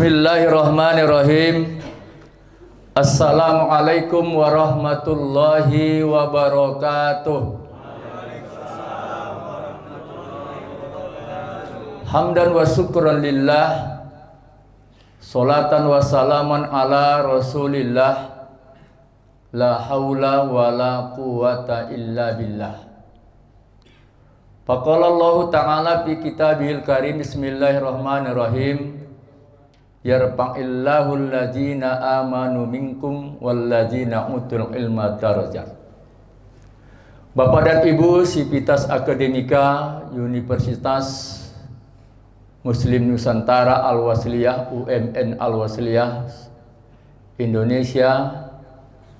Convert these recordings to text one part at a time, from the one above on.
Bismillahirrahmanirrahim. Assalamualaikum warahmatullahi wabarakatuh. Hamdan wa syukran lillah, salatan wa salaman ala rasulillah, la haula wa la quwata illa billah. Faqala Allah Ta'ala fi kitabihil karim, bismillahirrahmanirrahim. Yarfa'illahu alladzina amanu minkum walladzina utul ilma darajat. Bapak dan Ibu Sivitas Akademika Universitas Muslim Nusantara Al-Wasliyah UMN Al-Wasliyah Indonesia,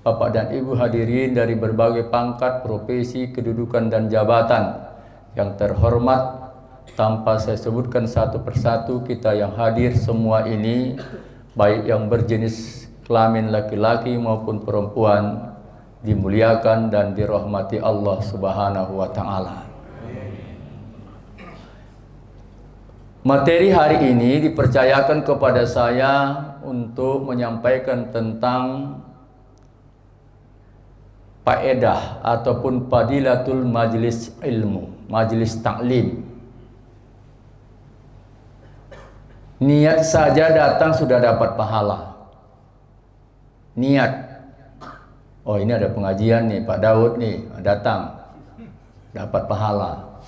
Bapak dan Ibu hadirin dari berbagai pangkat, profesi, kedudukan dan jabatan yang terhormat, tanpa saya sebutkan satu persatu, kita yang hadir semua ini, baik yang berjenis kelamin laki-laki maupun perempuan, dimuliakan dan dirahmati Allah Subhanahu wa Ta'ala. Materi hari ini dipercayakan kepada saya untuk menyampaikan tentang faedah ataupun fadilatul majlis ilmu, majlis taklim. Niat saja datang sudah dapat pahala. Niat. Oh, ini ada pengajian nih, Pak Daud nih, datang. Dapat pahala.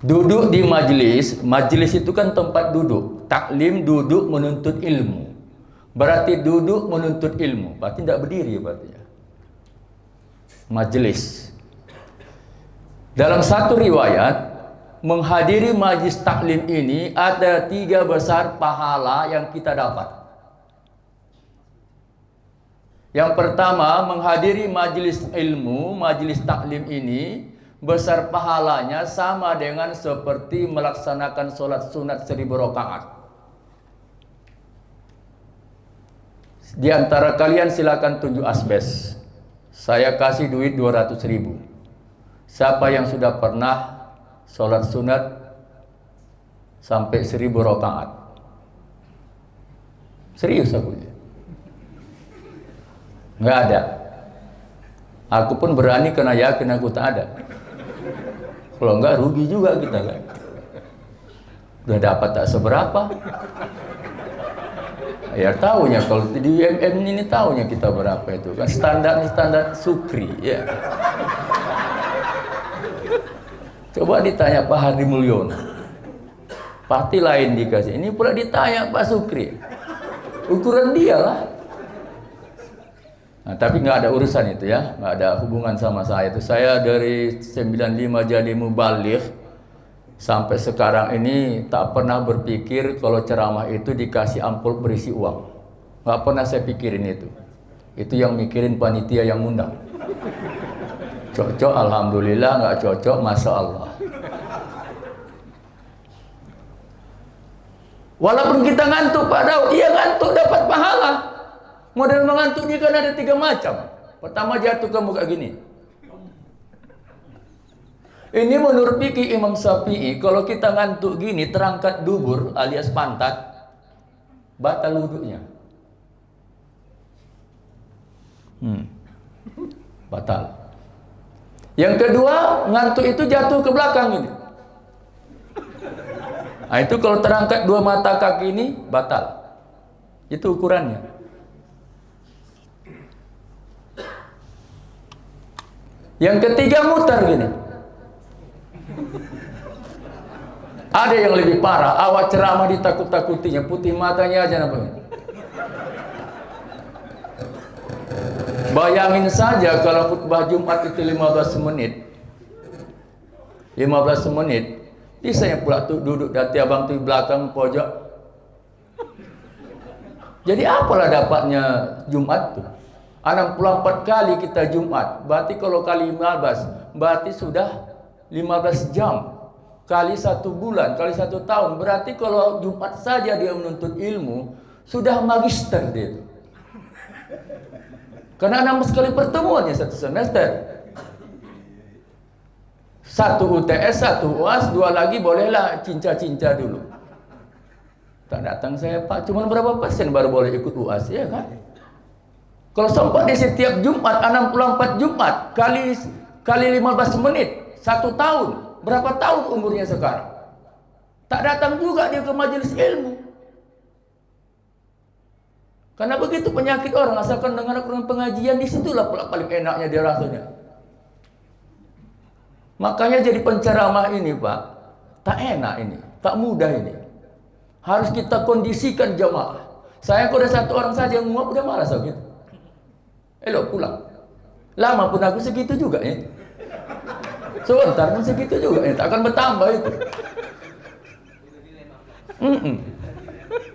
Duduk di majelis, majelis itu kan tempat duduk. Taklim duduk menuntut ilmu. Berarti duduk menuntut ilmu. Berarti tidak berdiri berarti ya. Majelis. Dalam satu riwayat, menghadiri majlis taklim ini ada 3 besar pahala yang kita dapat. Yang pertama, menghadiri majlis ilmu, majlis taklim ini besar pahalanya sama dengan seperti melaksanakan sholat sunat 1000 rakaat. Di antara kalian silakan tunjuk asbes. Saya kasih duit 200.000. Siapa yang sudah pernah sholat sunat sampai 1000 rakaat? Serius aku ya? Nggak ada. Aku pun berani karena yakin aku tak ada. Kalau enggak rugi juga kita kan. Udah dapat tak seberapa. Ya tahunya kalau di UMN ini tahunya kita berapa itu kan, standar Sukri ya. Coba ditanya Pak Hadi Mulyono, parti lain dikasih, ini pula ditanya Pak Sukri, ukuran dia lah. Nah, tapi nggak ada urusan itu ya, nggak ada hubungan sama saya itu. Saya dari 95 jadi mubaligh sampai sekarang ini tak pernah berpikir kalau ceramah itu dikasih amplop berisi uang. Nggak pernah saya pikirin itu. Itu yang mikirin panitia yang undang. Cocok alhamdulillah, nggak cocok masya Allah. Walaupun kita ngantuk Pak Daud, iya ngantuk dapat pahala. Model mengantuk ini kan ada 3 macam. Pertama, jatuh ke muka gini. Ini menurut fikih Imam Syafi'i, kalau kita ngantuk gini terangkat dubur alias pantat, batal wudhunya. Batal. Yang kedua, ngantuk itu jatuh ke belakang ini. Nah, itu kalau terangkat 2 mata kaki ini batal. Itu ukurannya. Yang ketiga, muter gini. Ada yang lebih parah, awak ceramah ditakut-takutinya, putih matanya aja namanya. Bayangin saja kalau khutbah Jumat itu 15 menit. 15 menit. Bisa yang pula tuh duduk dati abang tuh di belakang pojok. Jadi apalah dapatnya Jumat tuh? 64 kali kita Jumat. Berarti kalau kali 15, berarti sudah 15 jam. Kali 1 bulan, kali 1 tahun. Berarti kalau Jumat saja dia menuntut ilmu, sudah magister dia itu. Karena 6 kali pertemuannya 1 semester. 1 UTS, 1 UAS, 2 lagi bolehlah cinca-cinca dulu. Tak datang saya, Pak, cuma berapa persen baru boleh ikut UAS, ya kan? Kalau sempat di setiap Jumat, 64 Jumat, kali 15 menit, 1 tahun, berapa tahun umurnya sekarang? Tak datang juga dia ke majelis ilmu. Karena begitu penyakit orang, asalkan dengar Quran pengajian, disitulah paling enaknya dia rasanya. Makanya jadi penceramah ini, Pak, tak enak ini, tak mudah ini. Harus kita kondisikan jamaah. Saya kalau ada 1 orang saja yang muak, udah malas aku gitu. Elok pulang. Lama pun aku segitu juga ya. Sebentar pun segitu juga ya. Tak akan bertambah itu.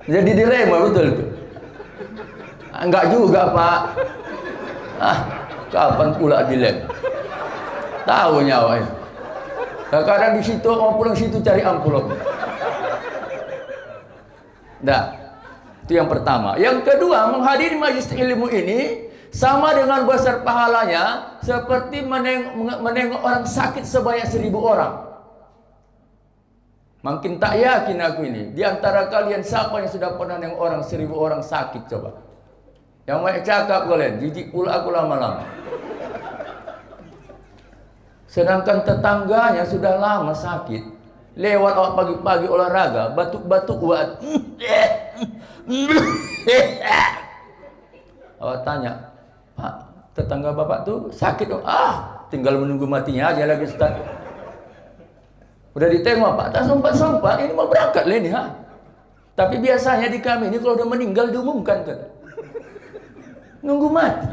Jadi dilema betul itu. Enggak juga, Pak. Kapan pula dilema? Tahu nyawa ini. Kadang-kadang di situ mau pulang situ cari amplop. Nah, itu yang pertama. Yang kedua, menghadiri majelis ilmu ini sama dengan besar pahalanya seperti menengok orang sakit sebanyak 1000 orang. Makin tak yakin aku ini. Di antara kalian siapa yang sudah pernah nengok orang 1000 orang sakit coba? Yang banyak cakap kalian, jijik pula aku lama-lama. Sedangkan tetangganya sudah lama sakit. Lewat awak pagi-pagi olahraga, batuk-batuk buat. Awak tanya, Pak, tetangga bapak tuh sakit dong. Tinggal menunggu matinya aja lagi, Ustaz. Udah ditengok, Pak, tak sempat-sempat, ini mau berangkat lah ini, Tapi biasanya di kami ini kalau udah meninggal diumumkan kan. Nunggu mati.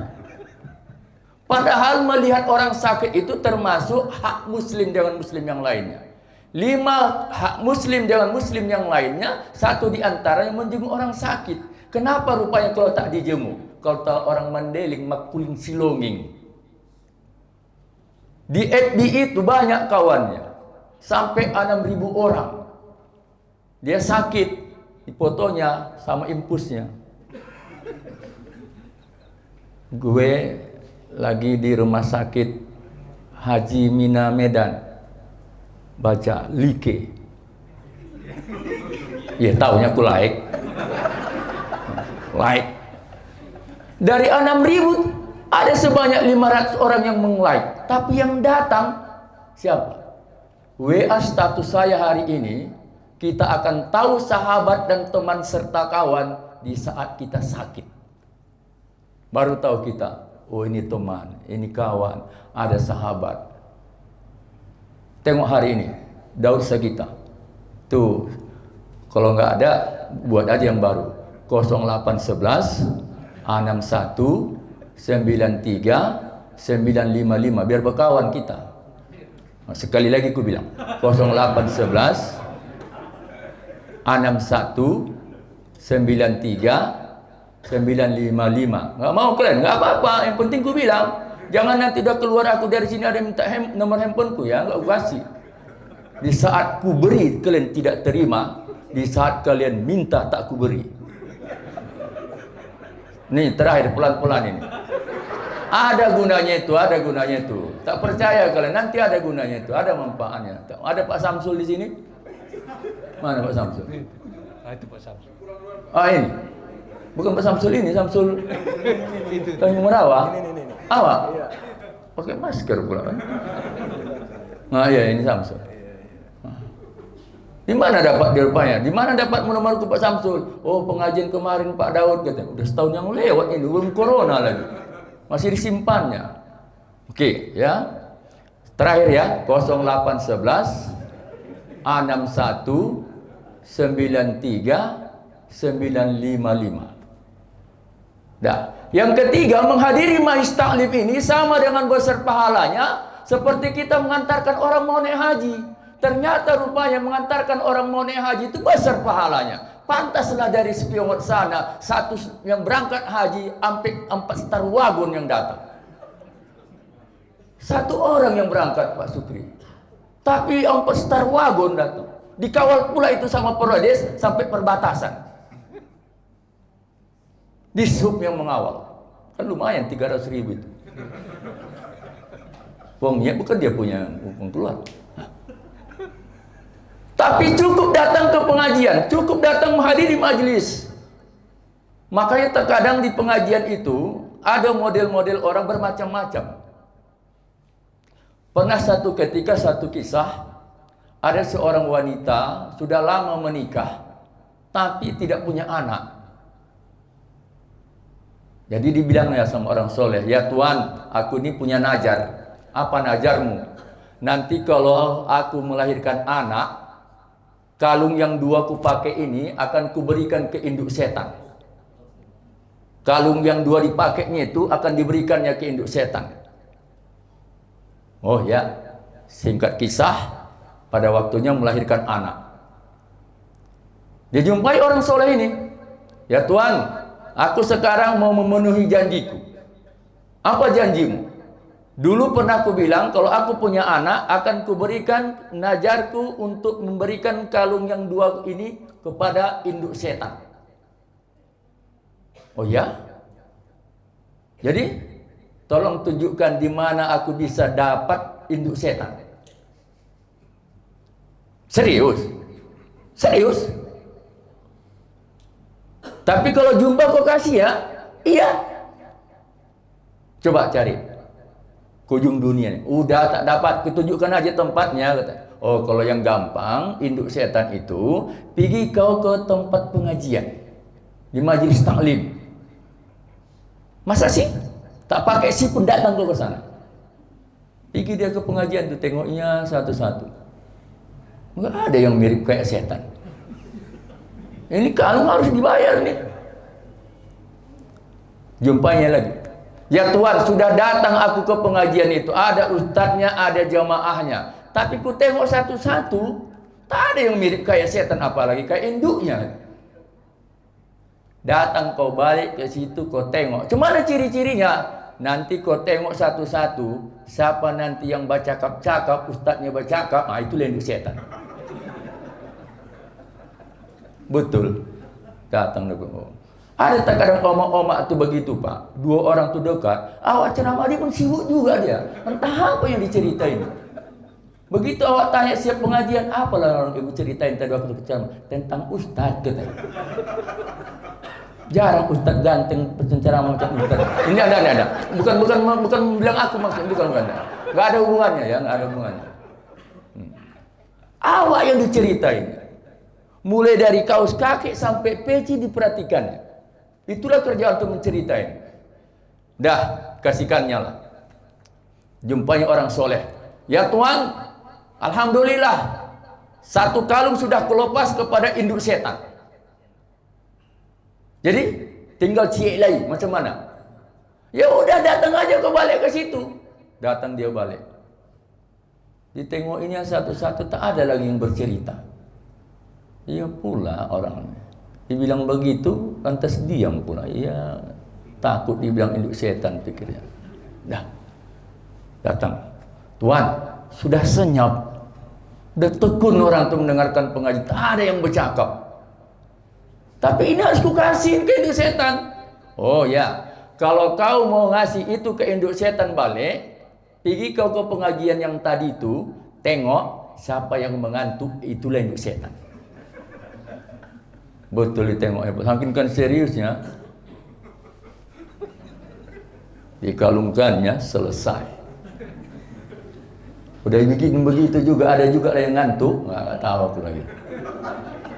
Padahal melihat orang sakit itu termasuk hak muslim dengan muslim yang lainnya. 5 hak muslim dengan muslim yang lainnya, 1 di antara yang menjenguk orang sakit. Kenapa rupanya kalau tak dijenguk? Kalau tak orang Mandeling makuling silonging. Di FB itu banyak kawannya. Sampai 6.000 orang. Dia sakit, di fotonya sama impusnya. Gue lagi di rumah sakit Haji Mina Medan. Baca like. Ya taunya aku like. Dari 6.000 ada sebanyak 500 orang yang meng-like. Tapi yang datang siapa? WA status saya hari ini, kita akan tahu sahabat dan teman serta kawan di saat kita sakit. Baru tahu kita, oh ini teman, ini kawan, ada sahabat. Tengok hari ini, Daud Sagita. Tuh, kalau nggak ada, buat aja yang baru. 0811 61 93 955, biar berkawan kita. Sekali lagi aku bilang, 0811 61 93 955. Nggak mau kalian, nggak apa-apa. Yang penting ku bilang. Jangan nanti udah keluar aku dari sini ada yang minta nomor handphoneku ya, enggak kasih. Di saat ku beri kalian tidak terima, di saat kalian minta tak ku beri. Nih terakhir pelan-pelan ini. Ada gunanya itu, ada gunanya itu. Tak percaya kalian, nanti ada gunanya itu, ada manfaatnya. Ada Pak Samsul di sini? Mana Pak Samsul? Itu Pak Samsul. Ini. Bukan Pak Samsul ini, Samsul Tanjung Merawa. Awak? Iya. Pakai masker pula kan? Nah iya ini Samsul. Di mana dapat dia rupanya? Di mana dapat nomor Pak Samsul? Oh pengajian kemarin Pak Daud katanya. Udah setahun yang lewat ini, belum corona lagi. Masih disimpannya. Oke ya. Terakhir ya, 0811 61 93 955. Dah. Yang ketiga, menghadiri majlis taklim ini sama dengan besar pahalanya seperti kita mengantarkan orang mau naik haji. Ternyata rupanya mengantarkan orang mau naik haji itu besar pahalanya. Pantaslah dari spion sana satu yang berangkat haji sampai 4 star wagon yang datang. 1 orang yang berangkat Pak Sukri. Tapi 4 star wagon datang. Dikawal pula itu sama Perwades sampai perbatasan. Di sub yang mengawal. Kan lumayan 300.000 itu. Uangnya bukan dia punya uang keluar. Tapi cukup datang ke pengajian, cukup datang menghadiri majelis. Makanya terkadang di pengajian itu ada model-model orang bermacam-macam. Pernah satu ketika satu kisah, ada seorang wanita sudah lama menikah, tapi tidak punya anak. Jadi dibilangnya sama orang soleh, ya Tuhan, aku ini punya najar. Apa najarmu? Nanti kalau aku melahirkan anak, kalung yang dua ku pakai ini akan kuberikan ke induk setan. Kalung yang dua dipakainya itu akan diberikannya ke induk setan. Oh ya, singkat kisah, pada waktunya melahirkan anak. Dia jumpai orang soleh ini. Ya Tuhan, aku sekarang mau memenuhi janjiku. Apa janjimu? Dulu pernah aku bilang kalau aku punya anak akan kuberikan najarku untuk memberikan kalung yang dua ini kepada induk setan. Oh ya? Jadi tolong tunjukkan di mana aku bisa dapat induk setan. Serius? Serius? Tapi kalau jumpa kau kasih ya? Iya. Coba cari. Kujung dunia nih. Udah tak dapat, kutunjukkan aja tempatnya. Kata. Oh, kalau yang gampang, induk setan itu, pergi kau ke tempat pengajian. Di majelis taklim. Masa sih? Tak pakai sih pun datang kau ke sana. Pergi dia ke pengajian tuh, tengoknya satu-satu. Enggak ada yang mirip kayak setan. Ini kalung harus dibayar nih. Jumpanya lagi. Ya Tuhan, sudah datang aku ke pengajian itu. Ada ustadznya, ada jamaahnya. Tapi ku tengok satu-satu, tak ada yang mirip kayak setan, apalagi kayak induknya. Datang kau balik ke situ, kau tengok. Cuma ciri-cirinya. Nanti kau tengok satu-satu. Siapa nanti yang bercakap-cakap, ustadznya bercakap, nah itulah induk setan. Betul. Datang dulu. Ada tak kadang omak-omak tu begitu Pak. Dua orang tu dekat. Awak ceramah dia pun sibuk juga dia. Entah apa yang diceritain. Begitu awak tanya siap pengajian, apalah orang ibu ceritain tadi waktu ceramah tentang ustaz katanya. Jarang ustaz ganteng penceramah macam ustaz. Ini ada. Bukan bilang aku maksud, bukan. Enggak ada hubungannya ya, enggak ada hubungannya. Awak yang diceritain. Mulai dari kaos kaki sampai peci diperhatikannya. Itulah kerjaan untuk menceritain. Dah, kasihkannya lah. Jumpai orang soleh. Ya Tuhan, alhamdulillah. Satu kalung sudah kulepas kepada induk setan. Jadi, tinggal ciek lagi. Macam mana? Ya udah datang aja ke balik ke situ. Datang dia balik. Ditengokinya satu-satu, tak ada lagi yang bercerita. Iya pula orangnya. Dibilang begitu, lantas diam pula. Iya, takut dibilang induk setan pikirnya. Dah, datang. Tuan, sudah senyap. Sudah tekun orang itu mendengarkan pengajian. Tak ada yang bercakap. Tapi ini harus kukasihin ke induk setan. Oh ya, kalau kau mau ngasih itu ke induk setan balik, pergi kau ke pengajian yang tadi itu, tengok siapa yang mengantuk, itulah induk setan. Betul ditengok, saking kan seriusnya, dikalungkannya selesai. Udah bikin begitu juga, ada juga yang ngantuk, nggak tahu aku lagi.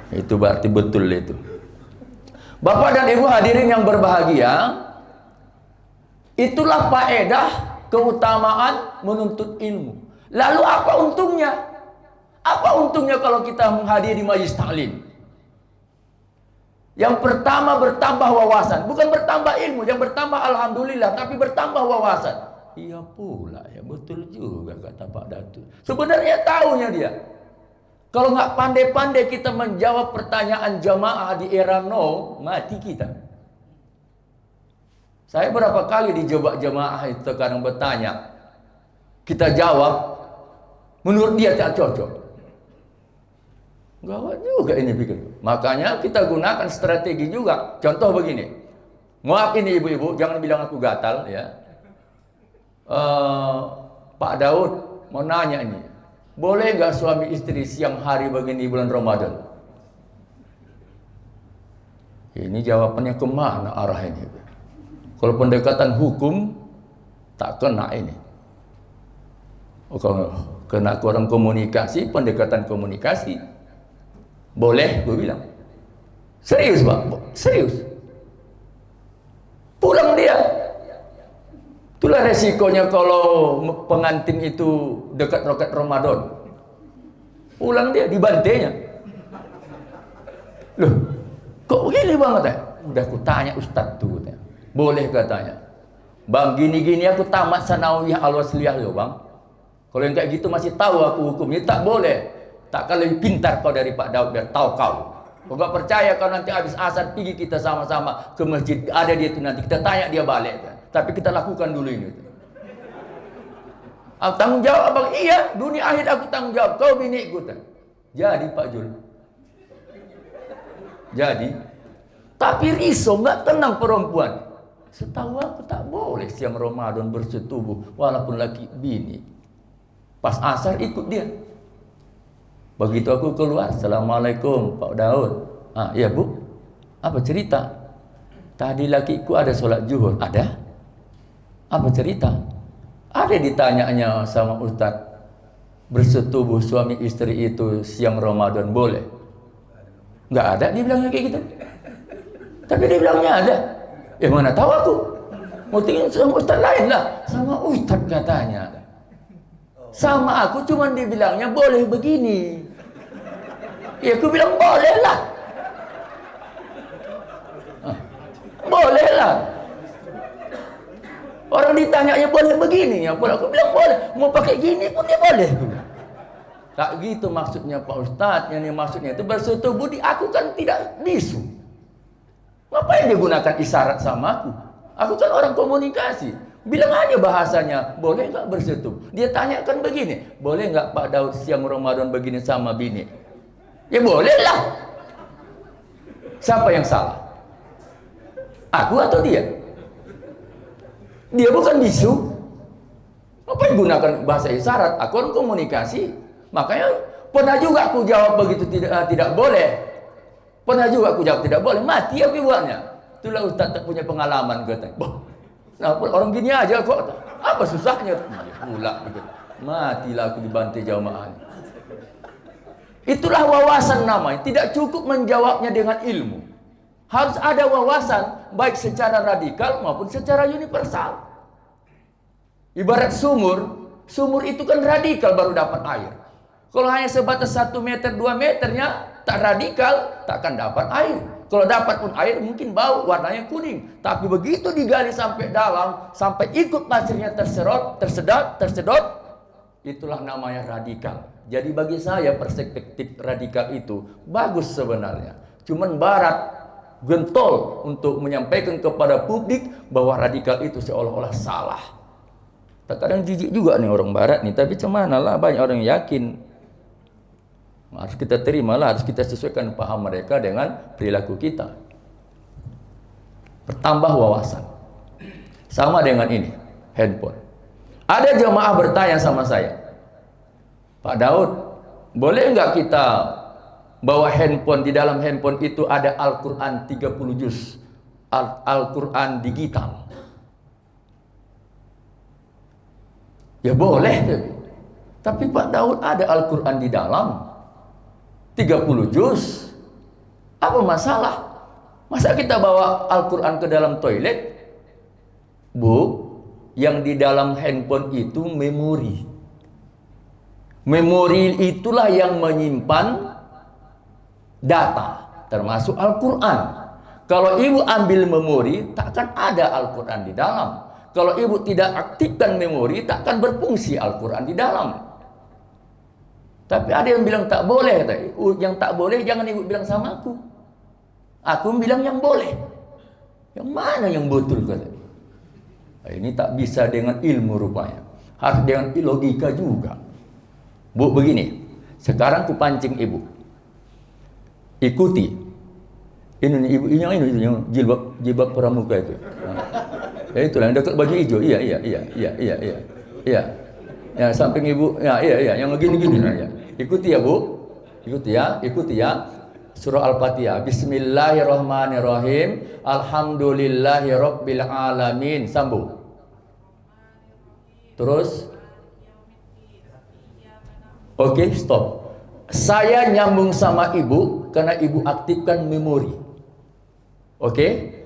Itu berarti betul itu. Bapak dan Ibu hadirin yang berbahagia, itulah faedah keutamaan menuntut ilmu. Lalu apa untungnya? Apa untungnya kalau kita menghadiri majelis taklim? Yang pertama bertambah wawasan, bukan bertambah ilmu, yang bertambah alhamdulillah, tapi bertambah wawasan. Iya pula ya, betul juga kata Pak Datu. Sebenarnya tahunya dia. Kalau nggak pandai-pandai kita menjawab pertanyaan jamaah di era now, mati kita. Saya berapa kali dijawab jamaah itu kadang bertanya, kita jawab, menurut dia tak cocok. Gawat juga ini pikir. Makanya kita gunakan strategi juga. Contoh begini. Maaf ini ibu-ibu, jangan bilang aku gatal ya. Pak Daud mau nanya ini. Boleh nggak suami istri siang hari begini bulan Ramadan? Ini jawabannya kemana arah ini? Kalau pendekatan hukum tak kena ini. Oh, kalau kena kurang komunikasi, pendekatan komunikasi boleh, gue bilang. Serius Pak, serius. Pulang dia. Itulah resikonya kalau pengantin itu dekat rokat Ramadan. Pulang dia, dibantainya. Loh, kok begini banget ya? Udah aku tanya Ustadz tuh, katanya. Boleh katanya. Bang, gini-gini aku tamat sanawiyah al-wasliyah loh bang. Kalau yang kayak gitu masih tahu aku hukumnya, tak boleh. Takkan lebih pintar kau dari Pak Daud, biar tahu kau. Kau gak percaya kalau nanti habis asar pergi kita sama-sama ke masjid, ada dia itu nanti, kita tanya dia balik. Tapi kita lakukan dulu ini. Aku tanggung jawab bang, iya, dunia akhir aku tanggung jawab, kau biniku. Jadi Pak Jul. Jadi, tapi risau, gak tenang perempuan. Setahu aku tak boleh siang Ramadan bersetubuh, walaupun laki bini. Pas asar ikut dia. Begitu aku keluar, Assalamualaikum Pak Daud. Ah iya Bu, apa cerita? Tadi lakiku ada sholat zuhur. Ada? Apa cerita? Ada ditanyanya sama Ustadz, bersetubuh suami istri itu siang Ramadan boleh? Nggak ada, dia bilangnya kayak gitu. Tapi dia bilangnya ada. Mana tahu aku? Mau tinggal sama Ustadz lain lah. Sama Ustadz katanya. Sama aku cuman dibilangnya boleh begini. Ya aku bilang boleh lah. Boleh lah. Orang ditanyanya boleh begini, ya aku bilang boleh. Mau pakai gini pun dia boleh. Tak gitu maksudnya Pak Ustadz. Yang maksudnya itu bersetubuh di aku kan tidak bisu. Ngapain dia gunakan isyarat sama aku? Aku kan orang komunikasi. Bilang aja bahasanya, boleh nggak bersetubuh? Dia tanyakan begini, boleh nggak Pak Daud siang Ramadan begini sama bini? Ya boleh lah. Siapa yang salah? Aku atau dia? Dia bukan bisu. Ngapain gunakan bahasa isyarat? Aku orang komunikasi. Makanya pernah juga aku jawab begitu tidak boleh. Pernah juga aku jawab tidak boleh, mati aku buatnya. Itulah Ustaz tak punya pengalaman katanya. Nah, orang gini aja kok, apa susahnya? Pula begitu. Matilah aku dibantai jamaah. Itulah wawasan namanya. Tidak cukup menjawabnya dengan ilmu. Harus ada wawasan baik secara radikal maupun secara universal. Ibarat sumur, sumur itu kan radikal baru dapat air. Kalau hanya sebatas 1 meter 2 meternya tak radikal, tak akan dapat air. Kalau dapat pun air mungkin bau, warnanya kuning. Tapi begitu digali sampai dalam, sampai ikut pasirnya tersedot, itulah namanya radikal. Jadi bagi saya perspektif radikal itu bagus sebenarnya. Cuman Barat gentol untuk menyampaikan kepada publik bahwa radikal itu seolah-olah salah. Terkadang jijik juga nih orang Barat nih, tapi cuman lah banyak orang yang yakin. Harus kita terimalah, harus kita sesuaikan paham mereka dengan perilaku kita. Bertambah wawasan. Sama dengan ini, handphone. Ada jemaah bertanya sama saya, Pak Daud, boleh nggak kita bawa handphone, di dalam handphone itu ada Al-Quran 30 juz, Al-Quran digital? Ya boleh. Tapi Pak Daud ada Al-Quran di dalam 30 juz, apa masalah? Masa kita bawa Al-Quran ke dalam toilet? Bu, yang di dalam handphone itu memori. Memori itulah yang menyimpan data, termasuk Al-Quran. Kalau ibu ambil memori, takkan ada Al-Quran di dalam. Kalau ibu tidak aktifkan memori, takkan berfungsi Al-Quran di dalam. Tapi ada yang bilang tak boleh. Yang tak boleh jangan ibu bilang sama aku. Aku bilang yang boleh. Yang mana yang betul kata? Nah, ini tak bisa dengan ilmu rupanya. Harus dengan logika juga. Bu begini. Sekarang ku pancing ibu. Ikuti. Ini ibu yang jilbab pramuka itu. Nah, itulah yang dekat baju hijau. Iya. Ya, samping ibu. Ya, iya, yang gini-gini ya. Ikuti ya, Bu. Ikuti ya. Surah Al-Fatihah. Bismillahirrahmanirrahim. Alhamdulillahirabbil alamin. Sambung. Terus oke, stop. Saya nyambung sama ibu karena ibu aktifkan memori. Oke?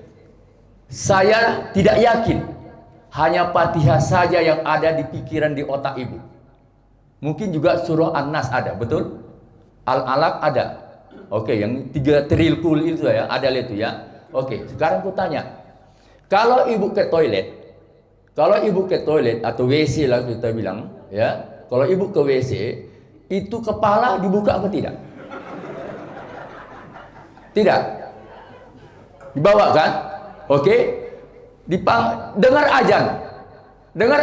Saya tidak yakin hanya Fatihah saja yang ada di pikiran di otak ibu. Mungkin juga surah An-Nas ada, betul? Al-Alaq ada. Oke, yang 3 tril kul itu ya, ada itu ya. Oke, sekarang aku tanya. Kalau ibu ke toilet atau WC lah kita bilang, ya. Kalau ibu ke WC, itu kepala dibuka atau tidak? Tidak. Dibawa kan? Oke. Dengar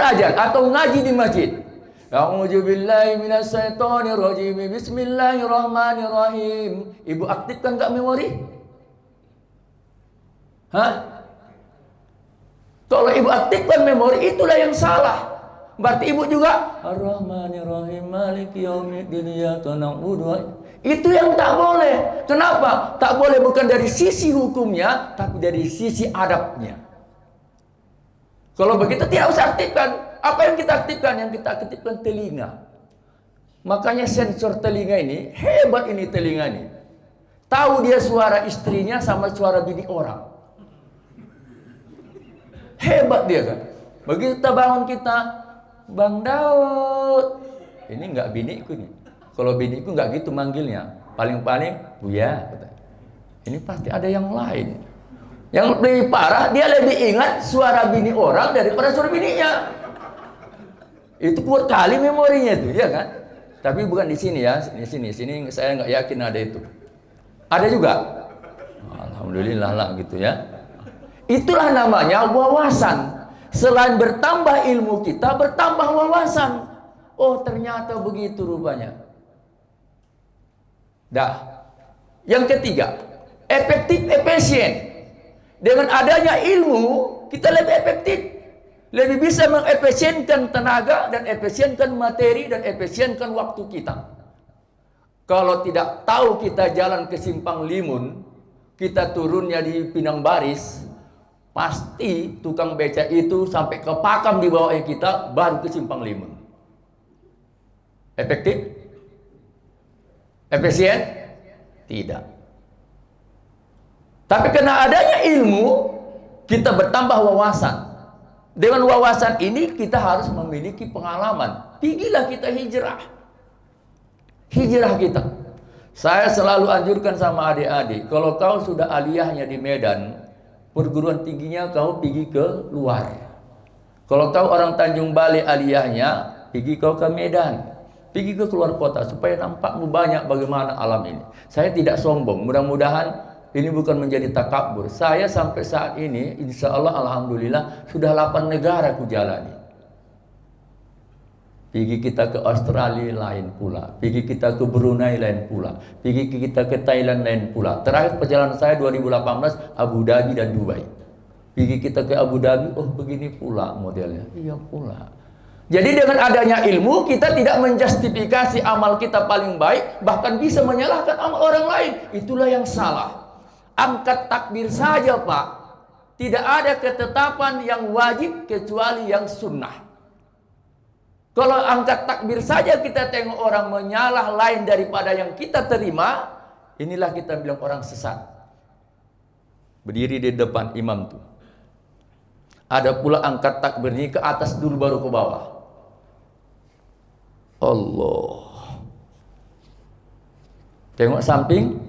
ajan atau ngaji di masjid. A'udzubillahi minasyaitonirrajim. Bismillahirrahmanirrahim. Ibu aktifkan enggak memori? Hah? Kalau ibu aktifkan memori, itulah yang salah. Berarti ibu juga Ar-Rahmanir-Rahim Maliki Yaumiddin Iyyaka na'budu. Itu yang tak boleh. Kenapa? Tak boleh bukan dari sisi hukumnya, tapi dari sisi adabnya. Kalau begitu tidak usah aktifkan. Apa yang kita aktifkan? Yang kita aktifkan telinga. Makanya sensor telinga ini, hebat ini telinga ini. Tahu dia suara istrinya sama suara bini orang. Hebat dia kan. Begitu kita bangun kita, Bang Daud. Ini enggak biniku nih. Kalau biniku enggak gitu manggilnya. Paling-paling Buya. Ini pasti ada yang lain. Yang lebih parah, dia lebih ingat suara bini orang daripada suara bininya. Itu kuat kali memorinya itu, ya kan? Tapi bukan di sini ya, di sini saya nggak yakin ada itu. Ada juga. Alhamdulillah lah gitu ya. Itulah namanya wawasan. Selain bertambah ilmu kita, bertambah wawasan. Oh, ternyata begitu rupanya. Dah. Yang ketiga, efisien. Dengan adanya ilmu, kita lebih efektif. Lebih bisa mengefisienkan tenaga dan efisienkan materi dan efisienkan waktu kita. Kalau tidak tahu kita jalan ke Simpang Limun, kita turunnya di Pinang Baris, pasti tukang beca itu sampai ke pakam di bawah kita baru ke Simpang Limun. Efektif? Efisien? Tidak. Tapi karena adanya ilmu, kita bertambah wawasan. Dengan wawasan ini kita harus memiliki pengalaman. Pergilah kita hijrah. Hijrah kita. Saya selalu anjurkan sama adik-adik, kalau kau sudah aliyahnya di Medan, perguruan tingginya kau pergi ke luar. Kalau kau orang Tanjung Balai aliyahnya, pergi kau ke Medan. Pergi ke keluar kota supaya nampakmu banyak bagaimana alam ini. Saya tidak sombong, mudah-mudahan ini bukan menjadi takabur. Saya sampai saat ini, insya Allah, alhamdulillah, sudah 8 negara ku jalani. Pergi kita ke Australia lain pula. Pergi kita ke Brunei lain pula. Pergi kita ke Thailand lain pula. Terakhir perjalanan saya 2018, Abu Dhabi dan Dubai. Pergi kita ke Abu Dhabi, oh begini pula modelnya. Iya pula. Jadi dengan adanya ilmu, kita tidak menjustifikasi amal kita paling baik, bahkan bisa menyalahkan amal orang lain. Itulah yang salah. Angkat takbir saja Pak. Tidak ada ketetapan yang wajib kecuali yang sunnah. Kalau angkat takbir saja kita tengok orang menyalah lain daripada yang kita terima, inilah kita bilang orang sesat. Berdiri di depan imam tuh. Ada pula angkat takbir ini ke atas dulu baru ke bawah. Allah. Tengok samping,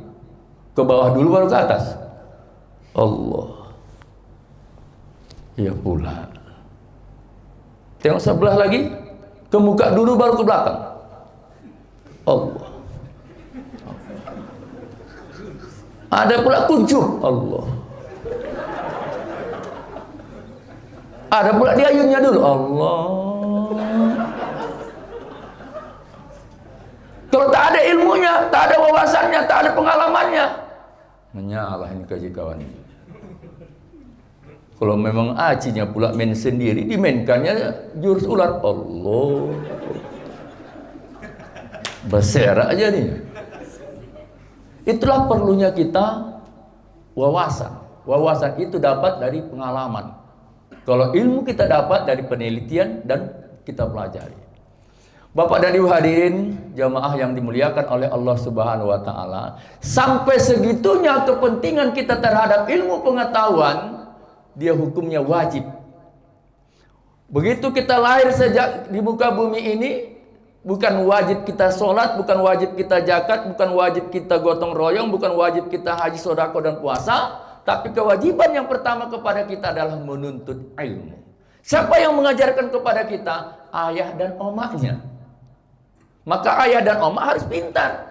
ke bawah dulu baru ke atas. Allah. Ya pula. Tengok sebelah lagi, ke muka dulu baru ke belakang. Allah. Ada pula kuncup. Allah. Ada pula di ayunnya dulu. Allah. Kalau tak ada ilmunya, tak ada wawasannya, tak ada pengalamannya, menyalah ini kaji kawan ini. Kalau memang acinya pula main sendiri, dimainkannya jurus ular. Allah, berserak aja nih. Itulah perlunya kita wawasan. Wawasan itu dapat dari pengalaman. Kalau ilmu kita dapat dari penelitian dan kita pelajari. Bapak dan Ibu hadirin jamaah yang dimuliakan oleh Allah Subhanahu wa taala, sampai segitunya kepentingan kita terhadap ilmu pengetahuan, dia hukumnya wajib. Begitu kita lahir sejak di muka bumi ini, bukan wajib kita sholat, bukan wajib kita zakat, bukan wajib kita gotong royong, bukan wajib kita haji, sodako dan puasa, tapi kewajiban yang pertama kepada kita adalah menuntut ilmu. Siapa yang mengajarkan kepada kita? Ayah dan omaknya. Maka ayah dan omak harus pintar,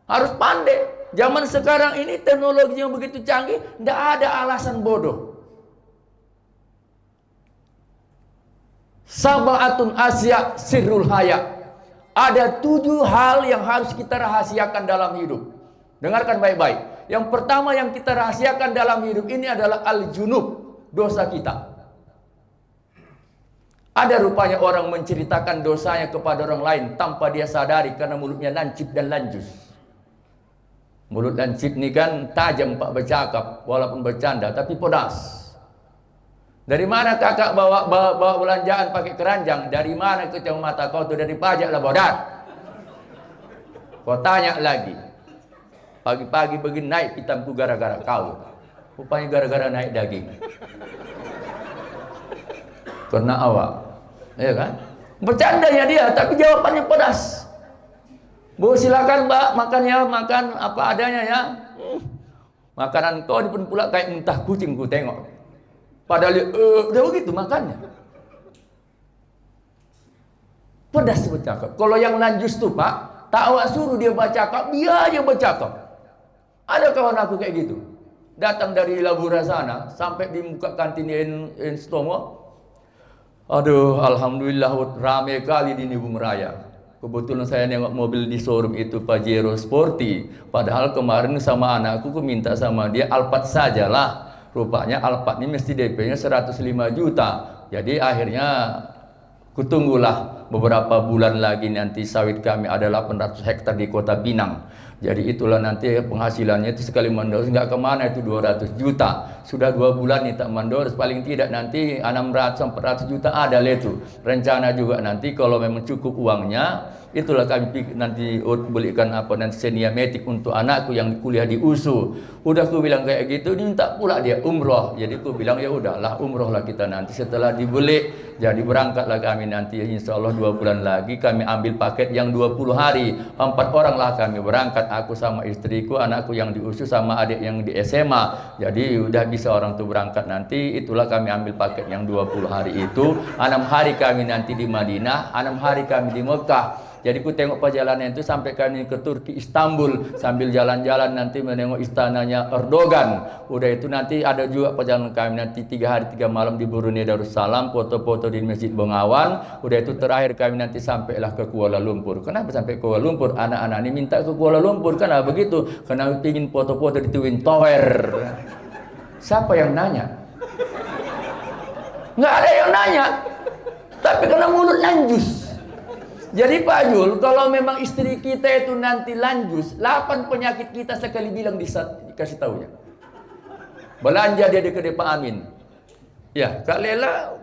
harus pandai. Zaman sekarang ini teknologinya begitu canggih, tidak ada alasan bodoh. Sab'atun asya sirrul haya. Ada 7 hal yang harus kita rahasiakan dalam hidup. Dengarkan baik-baik. Yang pertama yang kita rahasiakan dalam hidup ini adalah al-junub, dosa kita. Ada rupanya orang menceritakan dosanya kepada orang lain tanpa dia sadari karena mulutnya lancip dan lanjus. Mulut lancip ini kan tajam Pak bercakap, walaupun bercanda tapi pedas. Dari mana kakak bawa belanjaan pakai keranjang? Dari mana kacamata kau tuh? Dari pajak lah bodat. Kau tanya lagi. Pagi-pagi begini naik hitamku gara-gara kau. Rupanya gara-gara naik daging. Karena awak. Ya kan? Bercandanya dia, tapi jawabannya pedas. Bu silakan mbak, makannya makan apa adanya ya. Makanan kau pun pula kayak muntah kucing ku tengok. Padahal udah begitu makannya. Pedas bercakap. Kalau yang lanjus tuh Pak, tak awak suruh dia bercakap, dia aja bercakap. Ada kawan aku kayak gitu. Datang dari Labura sana, sampai di muka kantin Stomo. Aduh, alhamdulillah ramai kali di Bung Raya. Kebetulan saya nengok mobil di showroom itu Pajero Sporty. Padahal kemarin sama anakku minta sama dia Alphard sajalah. Rupanya Alphard ini mesti DP-nya 105 juta. Jadi akhirnya kutunggulah beberapa bulan lagi nanti sawit kami ada 800 hektar di Kota Pinang. Jadi itulah nanti penghasilannya itu sekali mandor nggak kemana itu 200 juta. Sudah 2 bulan nih tak mandor, paling tidak nanti 600-400 juta ada itu. Rencana juga nanti kalau memang cukup uangnya, itulah kami nanti belikan apa nanti seniametik untuk anakku yang kuliah di USU. Udah aku bilang kayak gitu, minta pula dia umroh. Jadi aku bilang ya udahlah umroh lah kita nanti setelah dibeli. Jadi berangkatlah kami nanti insya Allah 2 bulan lagi kami ambil paket yang 20 hari. 4 orang lah kami berangkat, aku sama istriku, anakku yang di USU sama adik yang di SMA. Jadi udah bisa orang tuh berangkat nanti. Itulah kami ambil paket yang 20 hari itu. 6 hari kami nanti di Madinah, 6 hari kami di Mekah. Jadi ku tengok perjalanan itu sampai kami ke Turki Istanbul, sambil jalan-jalan nanti menengok istananya Erdogan. Udah itu nanti ada juga perjalanan kami nanti 3 hari 3 malam di Brunei Darussalam, foto-foto di Masjid Bengawan. Udah itu terakhir kami nanti sampailah ke Kuala Lumpur. Kenapa sampai ke Kuala Lumpur? Anak-anak ini minta ke Kuala Lumpur, karena begitu, karena ingin foto-foto di Twin Tower. Siapa yang nanya? Nggak ada yang nanya. Tapi karena mulut lanjus. Jadi Pak Jul, kalau memang istri kita itu nanti lanjus, 8 penyakit kita sekali bilang dikasih tahu ya. Belanja dia di kedai Pak Amin. Ya, Kak Lela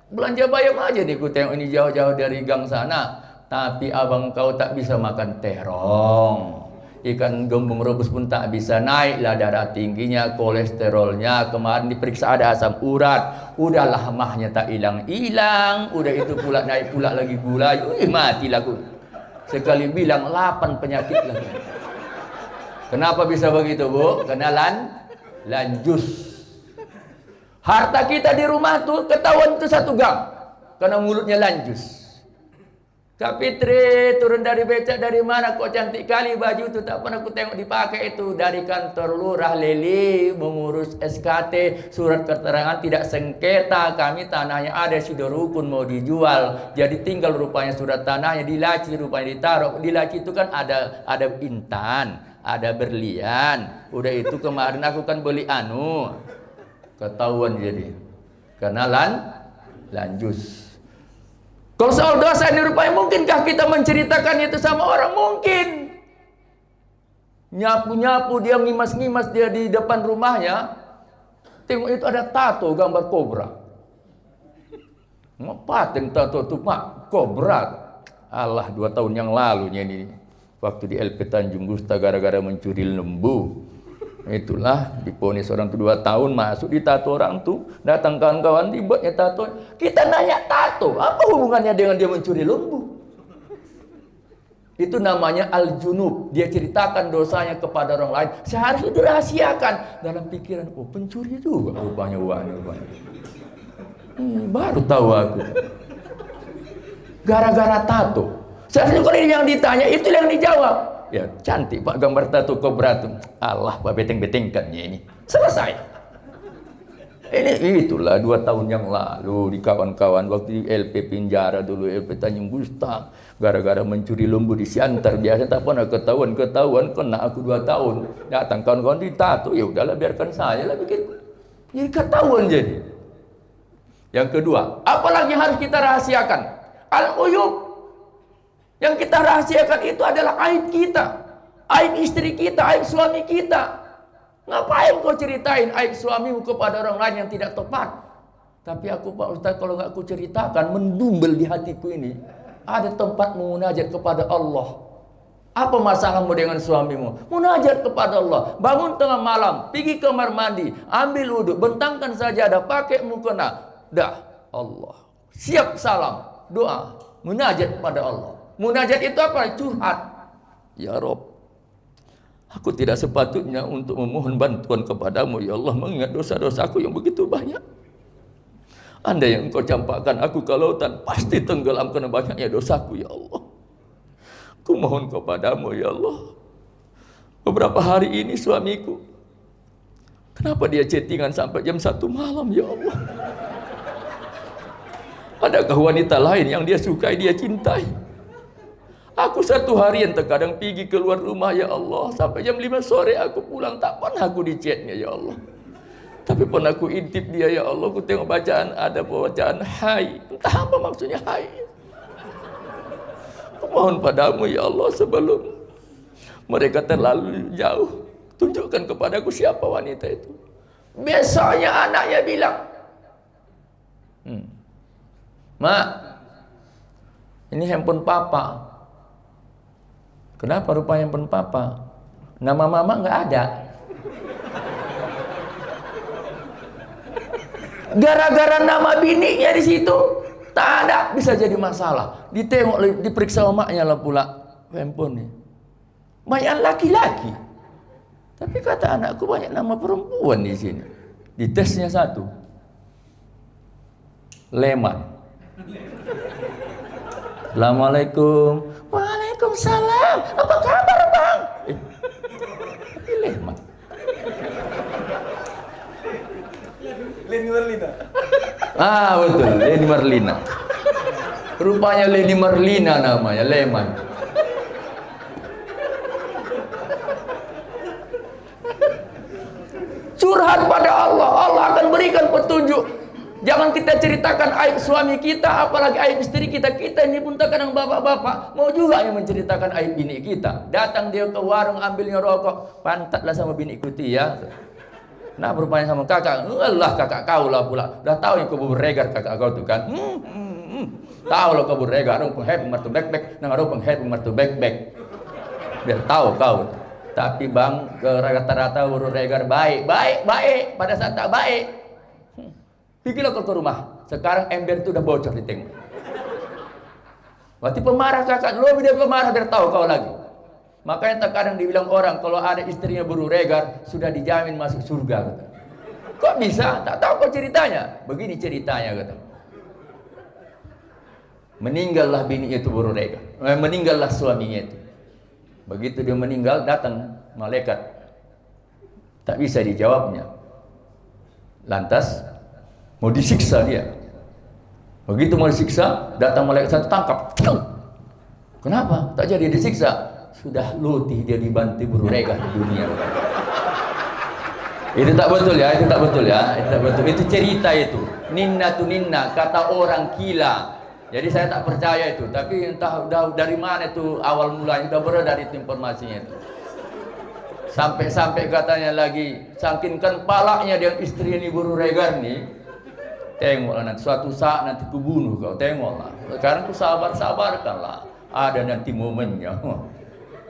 belanja bayam aja nih, ku tengok ini jauh-jauh dari gang sana. Tapi abang kau tak bisa makan terong. Ikan gembung rebus pun tak bisa, naiklah darah tingginya, kolesterolnya, kemarin diperiksa ada asam urat, udahlah mahnya tak hilang-hilang, udah itu pula naik pula lagi gula, mati lagu. Sekali bilang 8 penyakit lagi. Kenapa bisa begitu Bu? Karena lanjus. Harta kita di rumah tuh ketahuan tuh 1 gang, karena mulutnya lanjus. Kak Fitri turun dari becak dari mana kok cantik kali baju itu, tak pernah ku tengok dipakai itu, dari kantor lurah Leli mengurus SKT surat keterangan tidak sengketa, kami tanahnya ada sudah rukun mau dijual, jadi tinggal rupanya surat tanahnya di laci, rupanya ditaruh di laci itu kan ada intan, ada berlian. Udah itu kemarin aku kan beli ketahuan jadi. Karena lanjus. Kalau soal dosa ini rupanya, mungkinkah kita menceritakan itu sama orang? Mungkin. Nyapu-nyapu dia, ngimas-ngimas dia di depan rumahnya, tengok itu ada tato gambar kobra. Ngapain tato itu Pak? Kobra. Allah, 2 tahun yang lalunya ini, waktu di LP Tanjung Gusta gara-gara mencuri lembu. Itulah diponis orang itu 2 tahun, masuk di tato orang tuh, datang kawan-kawan dibuatnya tato. Kita nanya tato, apa hubungannya dengan dia mencuri lembu? Itu namanya al-junub. Dia ceritakan dosanya kepada orang lain, seharusnya dirahasiakan. Dalam pikiran, oh pencuri juga rupanya uangnya. Baru tahu aku. Gara-gara tato. Seharusnya kalau ini yang ditanya, itu yang dijawab. Ya cantik Pak gambar tato kobra tuh. Allah, Pak beteng-betengkannya ini. Selesai. Ini itulah 2 tahun yang lalu di kawan-kawan waktu di LP penjara dulu, LP Tanjung Gusta, gara-gara mencuri lembu di Siantar. Biasa tak pernah ketahuan, kena aku 2 tahun. Datang kawan-kawan ditato, ya udahlah biarkan saya lah bikin. Jadi ketahuan jadi. Yang kedua, apalagi harus kita rahasiakan? Al-uyub. Yang kita rahasiakan itu adalah aib kita, aib istri kita, aib suami kita. Ngapain kau ceritain aib suamimu kepada orang lain yang tidak tepat? Tapi aku Pak Ustaz, kalau nggak aku ceritakan, mendumbel di hatiku ini. Ada tempat munajat kepada Allah. Apa masalahmu dengan suamimu? Munajat kepada Allah. Bangun tengah malam, pergi ke kamar mandi, ambil wudhu, bentangkan sajadah, pakai mukena. Dah, Allah. Siap salam, doa, munajat kepada Allah. Munajat itu apa? Curhat. Ya Rob, aku tidak sepatutnya untuk memohon bantuan kepadamu, ya Allah, mengingat dosa-dosaku yang begitu banyak. Andai yang engkau campakkan aku ke lautan, pasti tenggelam karena banyaknya dosaku, ya Allah. Ku mohon kepadamu, ya Allah. Beberapa hari ini suamiku, kenapa dia chattingan sampai jam 1 malam, ya Allah? Adakah wanita lain yang dia sukai, dia cintai? Aku 1 harian terkadang pergi keluar rumah, ya Allah, sampai jam 5 sore aku pulang, tak pernah aku di chatnya, ya Allah. Tapi pernah aku intip dia, ya Allah, aku tengok bacaan, ada bacaan hai, entah apa maksudnya hai. Aku mohon padamu, ya Allah, sebelum mereka terlalu jauh, tunjukkan kepadaku siapa wanita itu. Besoknya anaknya bilang, Mak, ini handphone papa. Kenapa rupanya handphone papa? Nama mama nggak ada. Gara-gara nama bininya di situ, tak ada, bisa jadi masalah. Ditengok, diperiksa omaknya lah pula handphone nih. Banyak laki-laki. Tapi kata anakku banyak nama perempuan di sini. Di tesnya 1. Leman. Assalamualaikum. Waalaikumsalam. Apa kabar, Bang? Leman. Leni Marlina. Ah, betul, Leni Marlina. Rupanya Leni Marlina namanya, Leman. Curhat pada Allah, Allah akan berikan petunjuk. Jangan kita ceritakan aib suami kita, apalagi aib istri kita. Kita ini pun terkadang bapak-bapak mau juga yang menceritakan aib bini kita. Datang dia ke warung ambilnya rokok, pantatlah sama bini ikuti ya. Nah berupanya sama kakak, Allah kakak kau lah pula. Dah tahu yang kau beregar kakak kau tu kan. Tahu lah kau beregar, orang penghep martu bek-bek, nang orang penghep martu bek-bek. Biar tahu kau. Tapi bang, ke rata-rata beregar baik. Pada saat tak baik, pergilah kau ke rumah. Sekarang ember itu udah bocor ditengok. Berarti pemarah kakak, lebih dia pemarah biar tahu kau lagi. Makanya terkadang dibilang orang kalau ada istrinya beruregar sudah dijamin masuk surga kata. Kok bisa? Tak tahu kok ceritanya. Begini ceritanya kata. Meninggallah bini itu beruregar. Meninggallah suaminya itu. Begitu dia meninggal datang malaikat. Tak bisa dijawabnya. Lantas mau disiksa dia. Begitu mau disiksa, datang malaikat satu tangkap. Kenapa? Tak jadi disiksa. Sudah letih dia dibantu beruregar di dunia. Itu tak betul ya, itu tak betul ya, itu tak betul. Itu cerita itu. Ninna tu ninna, kata orang gila. Jadi saya tak percaya itu, tapi entah dari mana itu awal mulanya, udah beredar itu informasinya itu. Sampai katanya lagi, saking kan palaknya dia istri ini Guru Regar nih. Tengoklah nanti suatu saat nanti kubunuh kau, tengoklah. Sekarang ku sabarkanlah. Ada nanti momennya.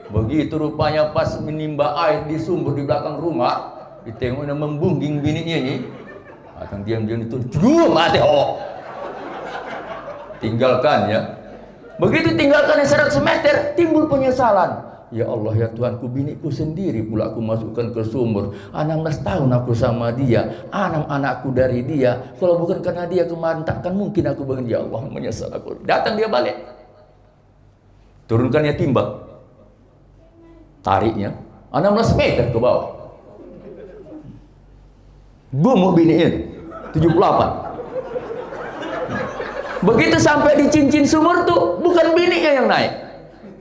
Begitu rupanya pas menimba air di sumur di belakang rumah, ditengoknya membungging bininya ini. Akan diam-diam itu, mati tinggalkan ya. Begitu tinggalkan yang 100 meter, timbul penyesalan. Ya Allah ya Tuhanku, biniku sendiri pula aku masukkan ke sumur. 16 tahun aku sama dia, 6 anakku dari dia. Kalau bukan karena dia kemarin takkan mungkin aku begini. Ya Allah, menyesal aku. Datang dia balik, turunkannya timbang, tariknya 16 meter ke bawah. Gumuh bininya 78. Begitu sampai di cincin sumur tuh, bukan bininya yang naik,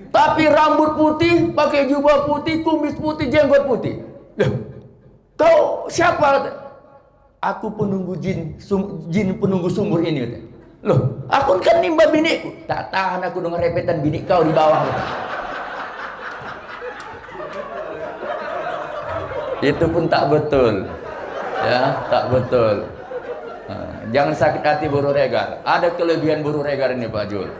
tapi rambut putih, pakai jubah putih, kumis putih, jenggot putih. Loh, kau siapa? Aku penunggu jin penunggu sumur ini. Loh, aku kan nimba biniku. Tak tahan aku dengan repetan bini kau di bawah. Itu pun tak betul. Ya, tak betul. Jangan sakit hati Guru Regar. Ada kelebihan Guru Regar ini Pak Jul.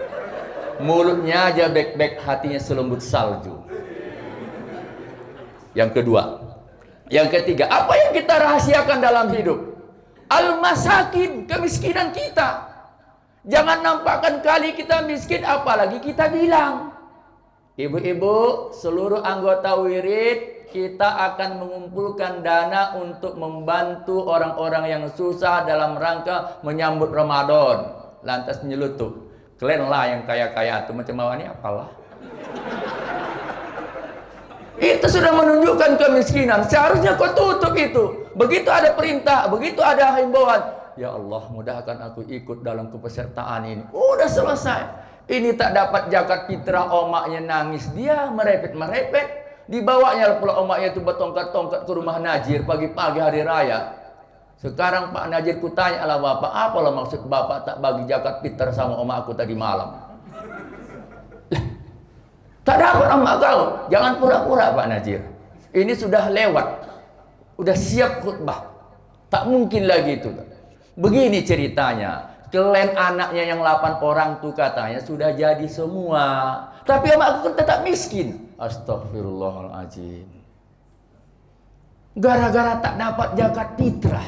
Mulutnya aja bek-bek, hatinya selembut salju. Yang kedua. Yang ketiga, apa yang kita rahasiakan dalam hidup? Al-masakin, kemiskinan kita. Jangan nampakkan kali kita miskin, apalagi kita bilang. Ibu-ibu, seluruh anggota wirid, kita akan mengumpulkan dana untuk membantu orang-orang yang susah dalam rangka menyambut Ramadan. Lantas nyelutup, kalian lah yang kaya-kaya itu macam mana ini apalah. Itu sudah menunjukkan kemiskinan. Seharusnya kau tutup itu. Begitu ada perintah, begitu ada himbauan, ya Allah, mudahkan aku ikut dalam kepesertaan ini. Udah selesai. Ini tak dapat zakat fitrah, omaknya nangis, dia merepet-merepet. Dibawanya pula omaknya itu bertongkat-tongkat ke rumah Najir pagi-pagi hari raya. Sekarang Pak Najir ku tanya lah bapak, apalah maksud bapak tak bagi zakat fitrah sama omak aku tadi malam? Tak dapat omak kau. Jangan pura-pura Pak Najir. Ini sudah lewat. Udah siap khutbah. Tak mungkin lagi itu. Begini ceritanya. Kalian anaknya yang 8 orang tuh katanya sudah jadi semua. Tapi omak aku kan tetap miskin. Astagfirullahaladzim. Gara-gara tak dapat zakat fitrah.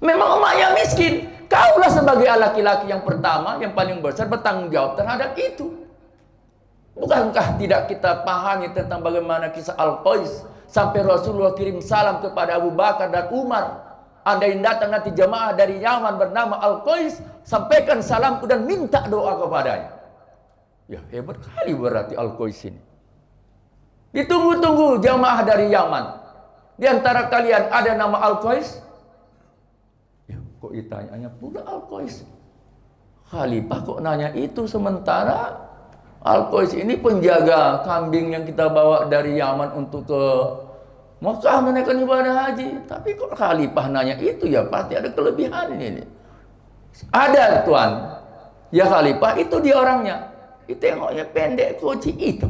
Memang omaknya miskin. Kaulah sebagai laki-laki yang pertama, yang paling besar, bertanggung jawab terhadap itu. Bukankah tidak kita pahami tentang bagaimana kisah Al-Qais sampai Rasulullah kirim salam kepada Abu Bakar dan Umar. Andai datang nanti jamaah dari Yaman bernama Al-Qais, sampaikan salamku dan minta doa kepadanya. Ya hebat kali berarti Al-Qais ini. Ditunggu-tunggu jamaah dari Yaman. Di antara kalian ada nama Al-Qais? Ya kok ditanyanya pula Al-Qais. Khalifah kok nanya itu, sementara Al-Qais ini penjaga kambing yang kita bawa dari Yaman untuk ke Mekah menaikkan ibadah haji. Tapi kok Khalifah nanya itu, ya pasti ada kelebihan ini. Ada Tuan. Ya Khalifah itu dia orangnya. Tengoknya pendek, koci itu.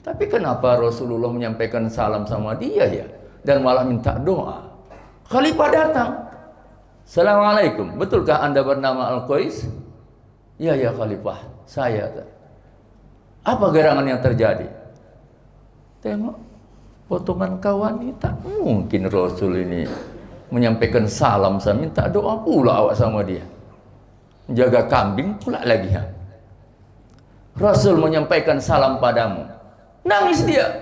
Tapi kenapa Rasulullah menyampaikan salam sama dia ya? Dan malah minta doa. Khalifah datang. Assalamualaikum. Betulkah Anda bernama Al-Qais? Ya ya Khalifah, saya. Apa gerangan yang terjadi? Tengok, potongan kawan ini tak mungkin Rasul ini menyampaikan salam, saya minta doa pula awak sama dia. Jaga kambing pula lagi ya. Rasul menyampaikan salam padamu. Nangis dia.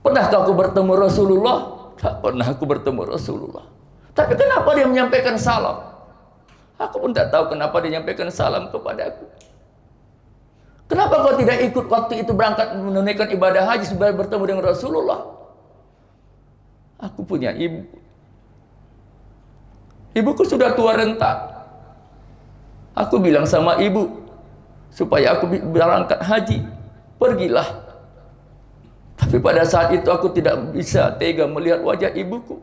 Pernahkah aku bertemu Rasulullah? Tak pernah aku bertemu Rasulullah. Tapi kenapa dia menyampaikan salam? Aku pun tak tahu kenapa dia menyampaikan salam kepada aku. Kenapa kau tidak ikut waktu itu berangkat menunaikan ibadah haji supaya bertemu dengan Rasulullah? Aku punya ibu. Ibuku sudah tua renta. Aku bilang sama ibu, supaya aku berangkat haji, pergilah Tapi pada saat itu aku tidak bisa tega melihat wajah ibuku.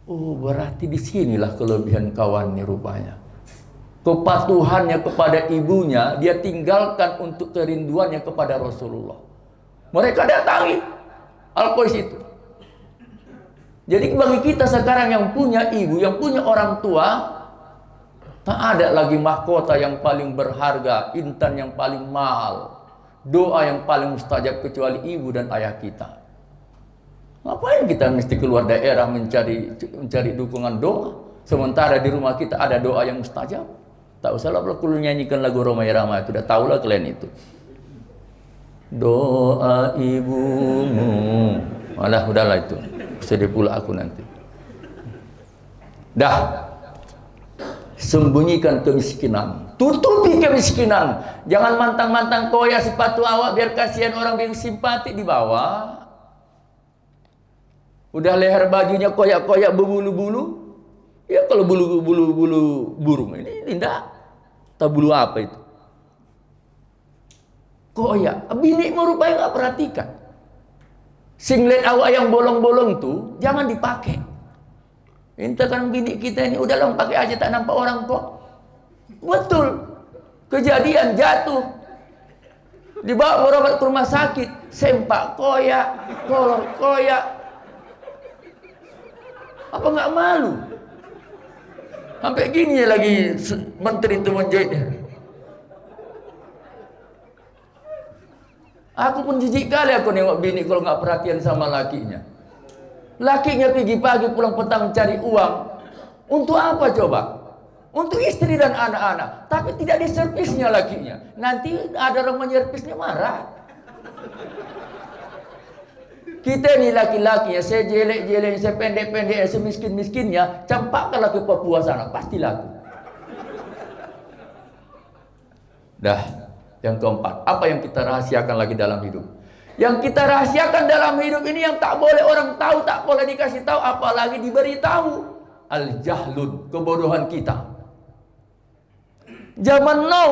Oh, berarti disinilah kelebihan kawan ini rupanya. Kepatuhannya kepada ibunya, dia tinggalkan untuk kerinduannya kepada Rasulullah. Mereka datangi Al-Qais itu. Jadi bagi kita sekarang yang punya ibu, yang punya orang tua, tak ada lagi mahkota yang paling berharga, intan yang paling mahal, doa yang paling mustajab kecuali ibu dan ayah kita. Ngapain kita mesti keluar daerah mencari dukungan doa, sementara di rumah kita ada doa yang mustajab? Tak usahlah kalau nyanyikan lagu Roma Irama itu, udah tahulah kalian itu. Doa ibumu, malah udahlah itu, sedih pula aku nanti. Dah, sembunyikan kemiskinan, tutupi kemiskinan. Jangan mantang-mantang koyak sepatu awak biar kasihan orang yang simpati di bawah. Udah leher bajunya koyak-koyak berbulu-bulu. Ya kalau bulu burung ini indah. Tahu bulu apa itu? Koyak. Bini merupanya nggak perhatikan. Singlet awak yang bolong-bolong tuh jangan dipakai. Entah kan bini kita ini udah lah pakai aja tak nampak orang tua. Betul. Kejadian jatuh. Dibawa berobat ke rumah sakit, sempak koyak, kolor koyak. Apa nggak malu? Sampai gini ya lagi menteri itu menjahitnya. Aku pun jijik kali aku nengok bini kalau nggak perhatian sama lakinya. Lakinya pergi pagi pulang petang cari uang. Untuk apa coba? Untuk istri dan anak-anak. Tapi tidak diservisnya lakinya. Nanti ada orang menyervisnya marah. Kita ini laki-lakinya, saya jelek-jeleknya, saya pendek-pendeknya, saya miskin-miskinnya, campakkanlah ke Papua sana, pasti laku. Dah, yang keempat, apa yang kita rahasiakan lagi dalam hidup? Yang kita rahasiakan dalam hidup ini yang tak boleh orang tahu, tak boleh dikasih tahu, apalagi diberitahu. Al-jahlun, kebodohan kita. Zaman now,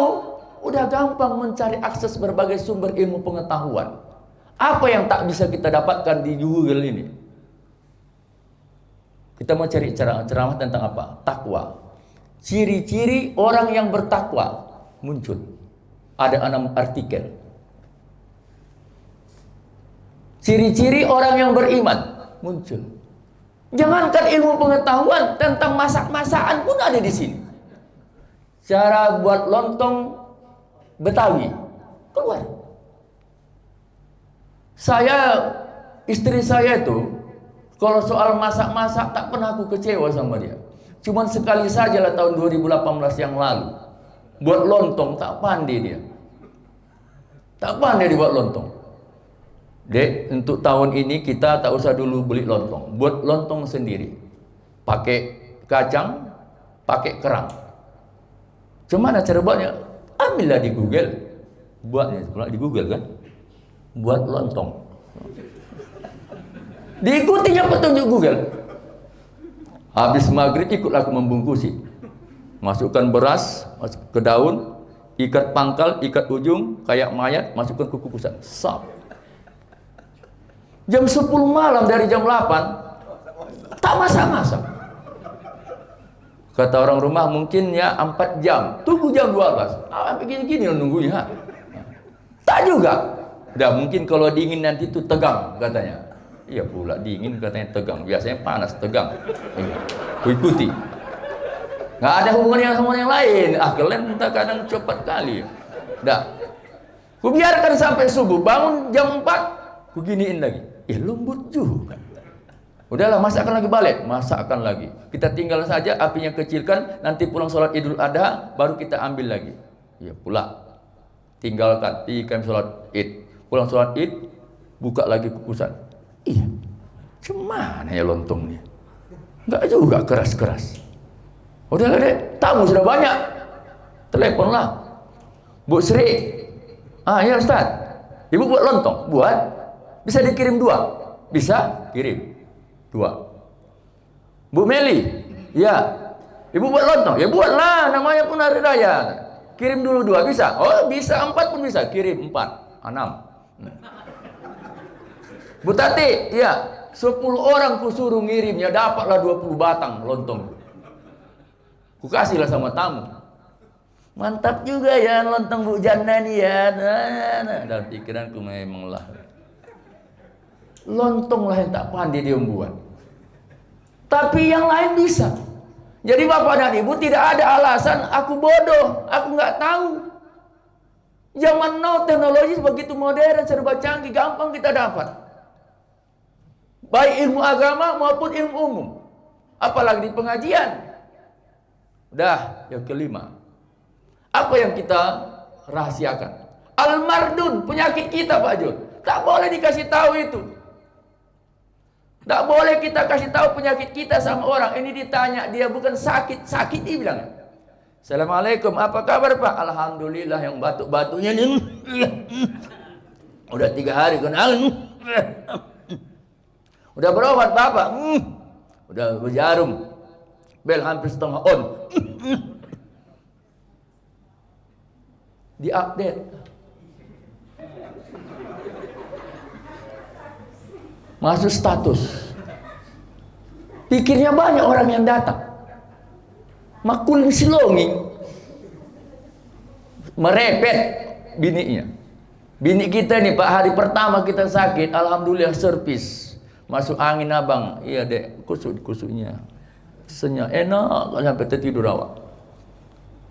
udah gampang mencari akses berbagai sumber ilmu pengetahuan. Apa yang tak bisa kita dapatkan di Google ini? Kita mau cari ceramah tentang apa? Takwa. Ciri-ciri orang yang bertakwa muncul. Ada 6 artikel. Ciri-ciri orang yang beriman muncul. Jangankan ilmu pengetahuan tentang masak-masakan pun ada di sini. Cara buat lontong Betawi keluar. Istri saya itu kalau soal masak-masak tak pernah aku kecewa sama dia. Cuman sekali saja lah tahun 2018 yang lalu. Buat lontong tak pandai dia. Tak pandai dibuat lontong. Dek, untuk tahun ini kita tak usah dulu beli lontong. Buat lontong sendiri. Pakai kacang, pakai kerang. Cuma cara buatnya? Ambillah di Google. Buatnya di Google kan? Buat lontong. Diikutinya petunjuk Google. Habis maghrib ikutlah aku membungkusi. Masukkan beras, masuk ke daun, ikat pangkal, ikat ujung, kayak mayat, masukkan ke kukusan. Sap. Jam 10 malam dari jam 8 tak masak-masak. Kata orang rumah mungkin ya 4 jam. Tunggu jam 12. Begini-gini nunggunya. Tak juga. Dah mungkin kalau dingin nanti itu tegang katanya. Iya pula dingin katanya tegang. Biasanya panas tegang. Iya. Ikuti. Nggak ada hubungan sama yang lain. Kalian entah kadang cepat kali. Dah. Kubiarkan sampai subuh. Bangun jam 4. Kuginiin lagi. Lembut juga. Udahlah masakkan lagi balik. Masakkan lagi. Kita tinggal saja apinya kecilkan. Nanti pulang sholat Idul Adha baru kita ambil lagi. Iya pula. Tinggalkan. Ikan sholat Id. Pulang sholat Id, buka lagi kukusan. Iya, gimana ya lontongnya? Enggak juga keras-keras. Udahlah dek, tamu sudah banyak. Teleponlah. Bu Sri. Ya Ustaz. Ibu buat lontong? Buat. Bisa dikirim 2? Bisa, kirim 2. Bu Meli. Ya. Ibu buat lontong? Ya buatlah, namanya pun hari raya. Kirim dulu 2, bisa? Oh bisa, 4 pun bisa. Kirim 4, 6. Bu Tati, ya 10 orang kusuruh ngirimnya, dapatlah 20 batang lontong. Ku kasihlah sama tamu. Mantap juga ya lontong Bu Jana nih ya. Nah, dalam pikiranku memanglah lontong lah yang tak pandai dia membuat. Tapi yang lain bisa. Jadi Bapak dan Ibu tidak ada alasan aku bodoh, aku nggak tahu. Zaman now teknologi begitu modern, serba canggih, gampang kita dapat. Baik ilmu agama maupun ilmu umum. Apalagi di pengajian. Udah, yang kelima. Apa yang kita rahasiakan? Al-mardun, penyakit kita Pak Jul. Tak boleh dikasih tahu itu. Tak boleh kita kasih tahu penyakit kita sama orang. Ini ditanya, dia bukan sakit. Sakit dia bilang. Assalamualaikum, apa kabar Pak? Alhamdulillah, yang batuk-batuknya nih. Udah 3 hari kenal. Udah berobat Bapak. Udah berjarum. Bel hampir setengah on. Diupdate. Masuk status. Pikirnya banyak orang yang datang. Makulin silonging. Merepet bininya. Bini kita nih Pak, hari pertama kita sakit, alhamdulillah servis. Masuk angin abang. Iya dek, kusuk-kusuknya. Senyap, enak sampai tertidur awak.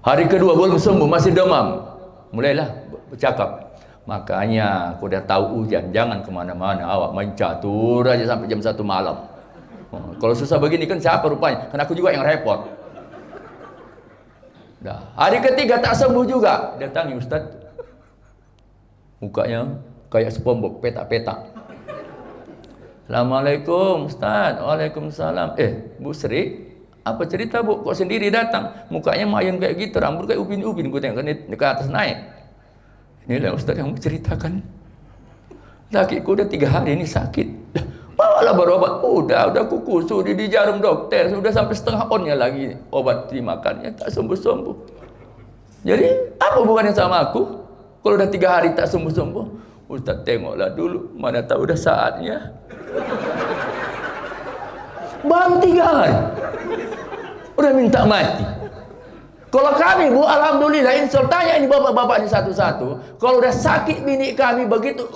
Hari kedua belum sembuh, masih demam. Mulailah bercakap. Makanya aku udah tahu hujan, jangan kemana-mana, awak main catur aja sampai jam 1 malam. Kalau susah begini kan siapa rupanya? Kan aku juga yang repot. Dah. Hari ketiga tak sembuh juga, datangi Ustaz. Mukanya kayak SpongeBob, petak-petak. Assalamualaikum Ustaz. Waalaikumsalam. Bu Sri, apa cerita Bu? Kok sendiri datang? Mukanya mayun kayak gitu, rambut kayak upin-upin. Gue tengok ke atas naik. Inilah Ustaz yang menceritakan. Lakiku udah 3 hari ini sakit. Bawalah berobat. Udah kukusu di jarum dokter. Sudah sampai setengah onnya lagi obat dimakannya. Tak sembuh-sembuh. Jadi apa hubungannya sama aku? Kalau udah 3 hari tak sembuh-sembuh. Ustaz tengoklah dulu. Mana tahu udah saatnya. Baru 3 hari. Udah minta mati. Kalau kami Bu, alhamdulillah, insya Allah, tanya ini bapak-bapak ini satu-satu. Kalau udah sakit bini kami begitu,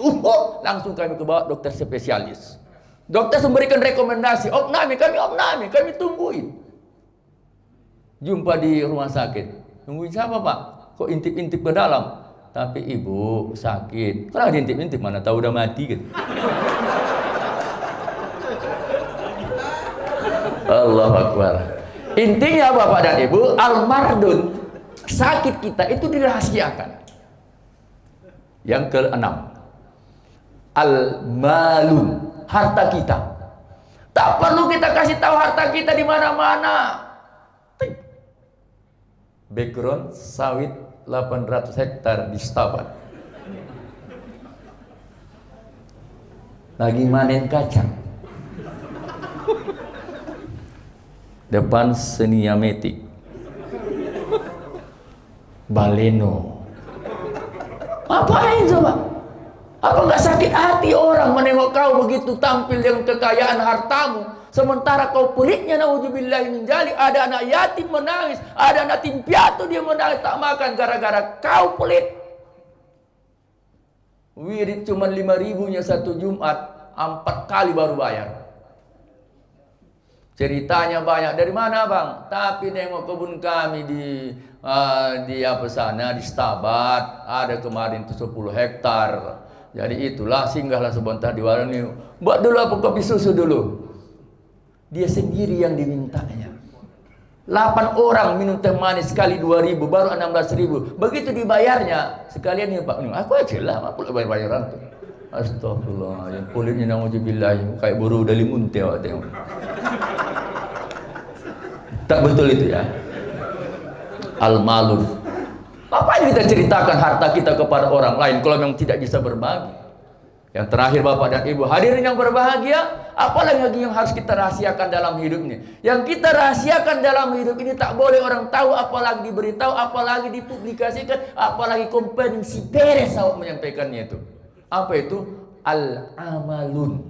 langsung kami ke bawah dokter spesialis. Dokter memberikan rekomendasi, opname, kami tungguin. Jumpa di rumah sakit. Tungguin siapa Pak? Kok intip-intip ke dalam? Tapi ibu sakit. Kenapa diintip-intip? Mana tahu udah mati gitu. Allahu Akbar. Intinya Bapak dan Ibu, al-mardun, sakit kita itu dirahasiakan. Yang ke-6, al-malun, harta kita. Tak perlu kita kasih tahu harta kita di mana-mana. Background sawit 800 hektar di Stabat. Lagi manen kacang. Depan Senia Metik, Baleno. Apain coba? Apa nggak sakit hati orang menengok kau begitu tampil dengan kekayaan hartamu, sementara kau pelitnya, naudzubillahi min dzalik. Ada anak yatim menangis, ada anak yatim piatu dia menangis tak makan gara-gara kau pelit. Wirid cuma 5.000-nya satu Jumat, 4 kali baru bayar. Ceritanya banyak. Dari mana Bang? Tapi nengok kebun kami di apa sana di Stabat, ada kemarin itu 10 hektar. Jadi itulah, singgahlah sebentar di warung ini. Buat dulu apa kopi susu dulu. Dia sendiri yang dimintanya. 8 orang minum teh manis sekali 2.000, baru 16.000. Begitu dibayarnya, sekalian nih Pak, aku aja lah, apa bayar-bayaran tuh. Astagfirullah, yang kulitnya naudzubillah kayak buru dari munte awak tengok. Tak betul itu ya. Al-malun. Apa yang kita ceritakan harta kita kepada orang lain kalau memang tidak bisa berbagi? Yang terakhir Bapak dan Ibu hadirin yang berbahagia, apalagi yang harus kita rahasiakan dalam hidup ini? Yang kita rahasiakan dalam hidup ini tak boleh orang tahu, apalagi diberitahu, apalagi dipublikasikan, apalagi kompetensi beres awak menyampaikannya itu. Apa itu? al-amalun.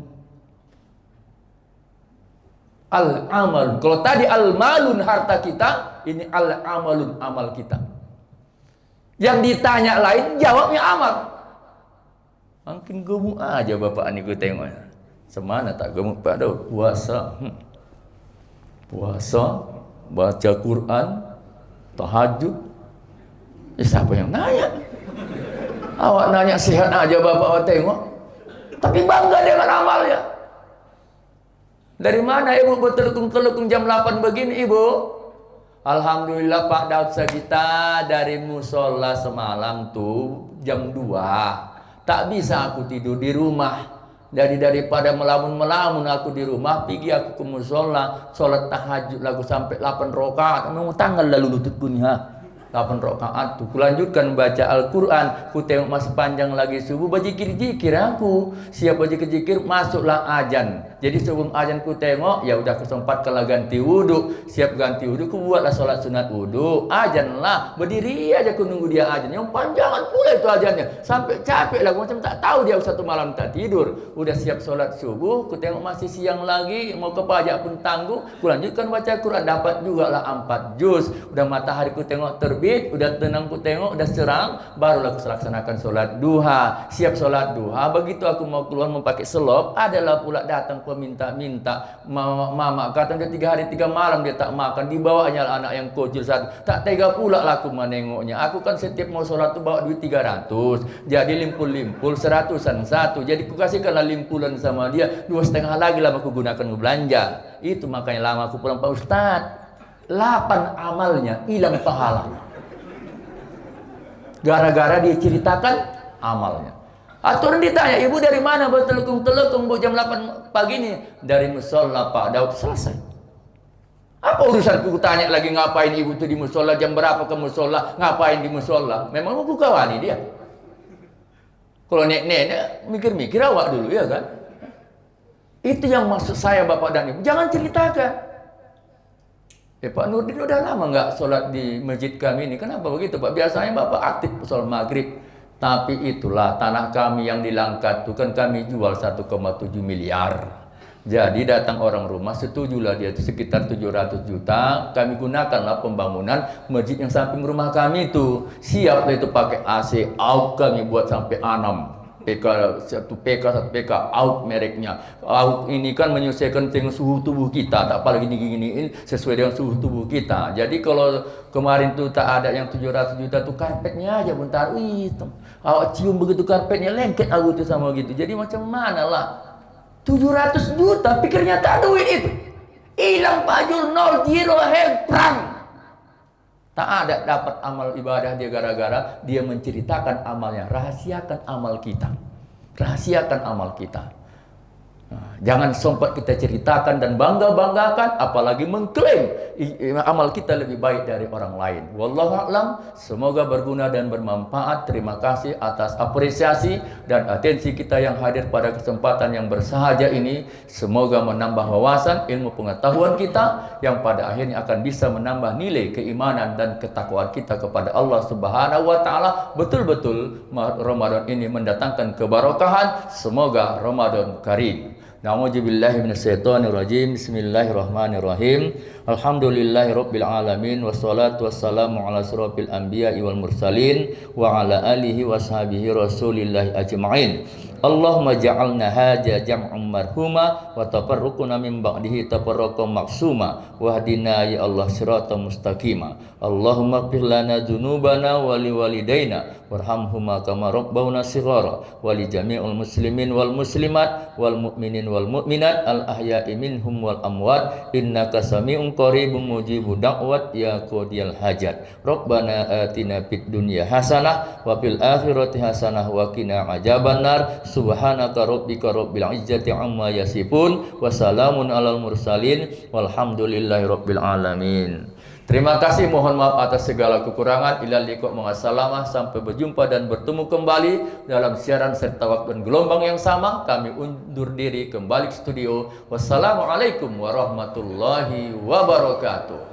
Al-amalun. Kalau tadi al-malun harta kita, ini al-amalun amal kita. Yang ditanya lain, jawabnya amal. Makin gemuk aja bapak ini gue tengok. Semana tak gemuk pada puasa. Puasa, baca Quran, tahajud. Siapa yang nanya? Awak nanya sehat aja bapak awak tengok. Tapi bangga dengan amalnya. Dari mana ibu bertelukung-telukung jam 8 begini ibu? Alhamdulillah Pak Daud Sagita dari musola semalam tuh jam 2. Tak bisa aku tidur di rumah. Daripada melamun-melamun aku di rumah, pergi aku ke musola, sholat tahajud lagu sampai 8 rakaat. Memang tanggal lalu lututku nih ha. 8 rakaat tuh. Kulanjutkan baca Al-Quran. Ku tengok masih panjang lagi subuh. Berzikir-zikir aku. Siap berzikir-zikir, masuklah azan. Jadi sebelum azan ku tengok, ya udah kesempatkan lah ganti wudhu. Siap ganti wudhu, ku buatlah sholat sunat wudhu. Azan lah. Berdiri aja ku nunggu dia azan. Yang panjangan pula itu azannya. Sampai capek lah. Macam tak tahu dia satu malam tak tidur. Udah siap sholat subuh. Ku tengok masih siang lagi. Mau ke pajak pun tangguh. Ku lanjutkan baca Quran. Dapat juga lah 4 juz. Udah matahari ku tengok terbit, udah tenang ku tengok, udah cerang, barulah aku laksanakan sholat duha. Siap sholat duha, begitu aku mau keluar memakai selop, adalah pula datang peminta-minta. Mama kata dia 3 hari 3 malam dia tak makan, dibawanya anak yang kecil satu. Tak tega pula lah aku menengoknya. Aku kan setiap mau sholat tuh bawa duit 300, jadi limpul-limpul 100-an satu. Jadi ku kasihkanlah limpulan sama dia, 2,5 lagi lah aku gunakan belanja. Itu makanya lama aku pulang, Pak Ustadz, 8 amalnya hilang pahalanya. Gara-gara dia ceritakan amalnya. Atau orang ditanya, ibu dari mana bertelukung-telukung bu jam 8 pagi ini? Dari musola Pak Daud. Selesai. Apa urusanku tanya lagi ngapain ibu tuh di musola, jam berapa ke musola, ngapain di musola? Memang mau buka wani dia. Kalau nenek-nenek mikir-mikir awak dulu ya kan. Itu yang maksud saya bapak dan ibu. Jangan ceritakan. Pak Nurdin udah lama nggak sholat di masjid kami ini. Kenapa begitu Pak? Biasanya Bapak aktif sholat maghrib. Tapi itulah tanah kami yang di Langkat itu kan kami jual 1,7 miliar. Jadi datang orang rumah, setujulah dia itu sekitar 700 juta. Kami gunakanlah pembangunan masjid yang samping rumah kami itu. Siaplah itu pakai AC, out kami buat sampai 6. satu PK out mereknya. Out ini kan menyesuaikan dengan suhu tubuh kita, tak apa lagi gini-giniin sesuai dengan suhu tubuh kita. Jadi kalau kemarin tuh tak ada yang 700 juta tuh karpetnya aja bentar, awak cium begitu karpetnya lengket aku tuh sama gitu. Jadi macam mana lah 700 juta pikirnya tak duit itu. Hilang pajul 0 perang. Tak ada dapat amal ibadah dia gara-gara dia menceritakan amalnya. Rahasiakan amal kita. Rahasiakan amal kita. Nah, jangan sempat kita ceritakan dan bangga-banggakan, apalagi mengklaim amal kita lebih baik dari orang lain. Wallahu a'lam. Semoga berguna dan bermanfaat. Terima kasih atas apresiasi dan atensi kita yang hadir pada kesempatan yang bersahaja ini. Semoga menambah wawasan, ilmu pengetahuan kita yang pada akhirnya akan bisa menambah nilai keimanan dan ketakwaan kita kepada Allah Subhanahu wa taala. Betul-betul Ramadan ini mendatangkan keberkahan. Semoga Ramadan karim. Na'udzubillahi minasyaitonirrajim. Bismillahirrahmanirrahim. Alhamdulillahirabbil alamin wassalatu wassalamu ala asrofil anbiya'i wal mursalin wa ala alihi washabihi rasulillahi ajma'in. Allahumma ja'alna haja jam'an marhuma wa tafarruquna min ba'dihi tafarruqan maksuma wahdina ya Allah siratan mustaqima. Allahumma ighfir lana dzunubana wa liwalidayna warhamhuma kama rabbawna shighara wa li jami'il muslimin wal muslimat wal mu'minin wal mu'minat al ahya'i minhum wal amwat innaka sami'un qaribun mujibud da'wat ya qadiyal hajat. Rabbana atina fid dunya hasanah wa fil akhirati hasanah wa qina adzabannar. Subhanaka rabbika rabbil izzati amma yasifun wa salamun alal mursalin walhamdulillahi rabbil alamin. Terima kasih, mohon maaf atas segala kekurangan. Ilal liqa ma'assalamah. Sampai berjumpa dan bertemu kembali dalam siaran serta waktu dan gelombang yang sama. Kami undur diri kembali ke studio. Wassalamualaikum warahmatullahi wabarakatuh.